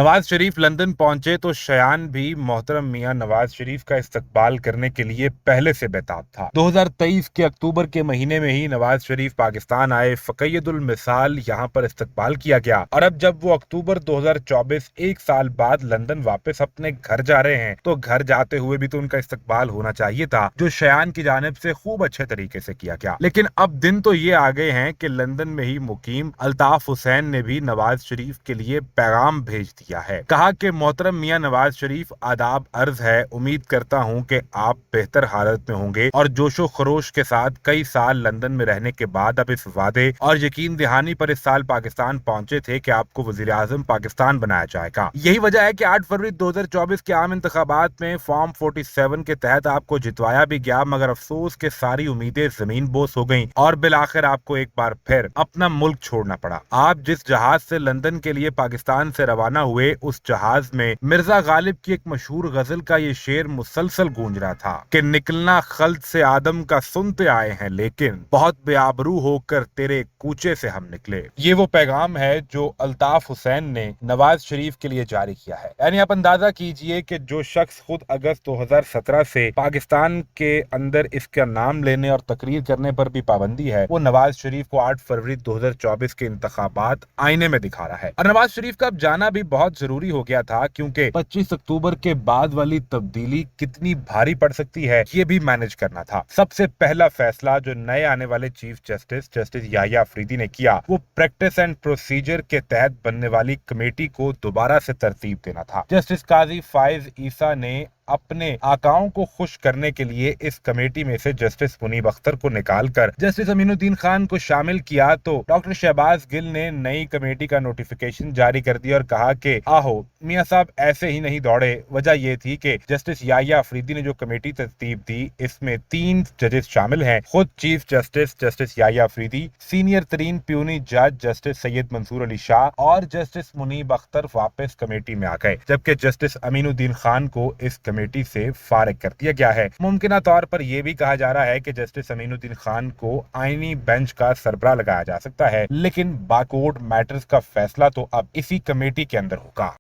Nawaz Sharif London पहुंचे तो शयान भी मोहतरम मियां नवाज शरीफ का इस्तकबाल करने के लिए पहले से बेताब था। 2023 के अक्टूबर के महीने में ही नवाज शरीफ पाकिस्तान आए, फ़क़ीदुल मिसाल यहां पर इस्तकबाल किया गया और अब जब वो अक्टूबर 2024 एक साल बाद लंदन वापस अपने घर जा रहे हैं तो घर जाते हुए भी तो उनका इस्तकबाल होना चाहिए था, जो शयान की जानिब से खूब अच्छे तरीके से किया गया। लेकिन अब दिन तो ये आ गए हैं कि लंदन में ही मुकीम अल्ताफ हुसैन ने भी नवाज शरीफ के लिए पैगाम भेज दिया है। कहा कि मोहतरम मियां नवाज शरीफ, आदाब अर्ज है, उम्मीद करता हूं कि आप बेहतर हालत में होंगे और जोशो खरोश के साथ कई साल लंदन में रहने के बाद अब इस वादे और यकीन दहानी पर इस साल पाकिस्तान पहुंचे थे कि आपको वजीर आजम पाकिस्तान बनाया जाएगा। यही वजह है कि 8 फरवरी 2024 के आम इंतखाबात में फॉर्म 47 के तहत आपको जितवाया भी गया, मगर अफसोस के सारी उम्मीदें जमीन बोस हो गईं और बिलाखिर आपको एक बार फिर अपना मुल्क छोड़ना पड़ा। आप जिस जहाज से लंदन के लिए पाकिस्तान से रवाना हुए, उस जहाज में मिर्जा गालिब की एक मशहूर गजल का ये शेर मुसलसल गूंज रहा था कि निकलना खल्द से आदम का सुनते आए हैं, लेकिन बहुत बेआबरू होकर तेरे कूचे से हम निकले। ये वो पैगाम है जो अल्ताफ हुसैन ने नवाज शरीफ के लिए जारी किया है। यानी आप अंदाजा कीजिए कि जो शख्स खुद अगस्त 2017 से पाकिस्तान के अंदर इसका नाम लेने और तकरीर करने पर भी पाबंदी है, वो नवाज शरीफ को 8 फरवरी 2024 के इंतखाबात आईने में दिखा रहा है। और नवाज शरीफ का अब जाना भी बहुत जरूरी हो गया था, क्योंकि 25 अक्टूबर के बाद वाली तब्दीली कितनी भारी पड़ सकती है ये भी मैनेज करना था। सबसे पहला फैसला जो नए आने वाले चीफ जस्टिस याहिया अफरीदी ने किया, वो प्रैक्टिस एंड प्रोसीजर के तहत बनने वाली कमेटी को दोबारा से तरतीब देना था। जस्टिस काजी फाइज ईसा ने अपने आकाओं को खुश करने के लिए इस कमेटी में से जस्टिस मुनीब अख्तर को निकालकर जस्टिस अमीनुद्दीन खान को शामिल किया तो डॉक्टर शहबाज गिल ने नई कमेटी का नोटिफिकेशन जारी कर दिया और कहा कि आहो मियां साहब ऐसे ही नहीं दौड़े। वजह यह थी कि जस्टिस याहिया अफरीदी ने जो कमेटी तरतीब दी, इसमें 3 जजेस शामिल हैं, खुद chief justice Yahya Afridi, senior तरीन प्यूनी जज जस्टिस सैयद मंसूर अली शाह और जस्टिस मुनीब अख्तर वापस कमेटी में आ गए, जबकि जस्टिस अमीनुद्दीन खान को इस कमेटी से फारिग कर दिया गया है। मुमकिन तौर पर यह भी कहा जा रहा है कि जस्टिस अमीनुद्दीन खान को आईनी बेंच का सरबराह लगाया जा सकता है, लेकिन बाकोर्ट मैटर्स का फैसला तो अब इसी कमेटी के अंदर होगा।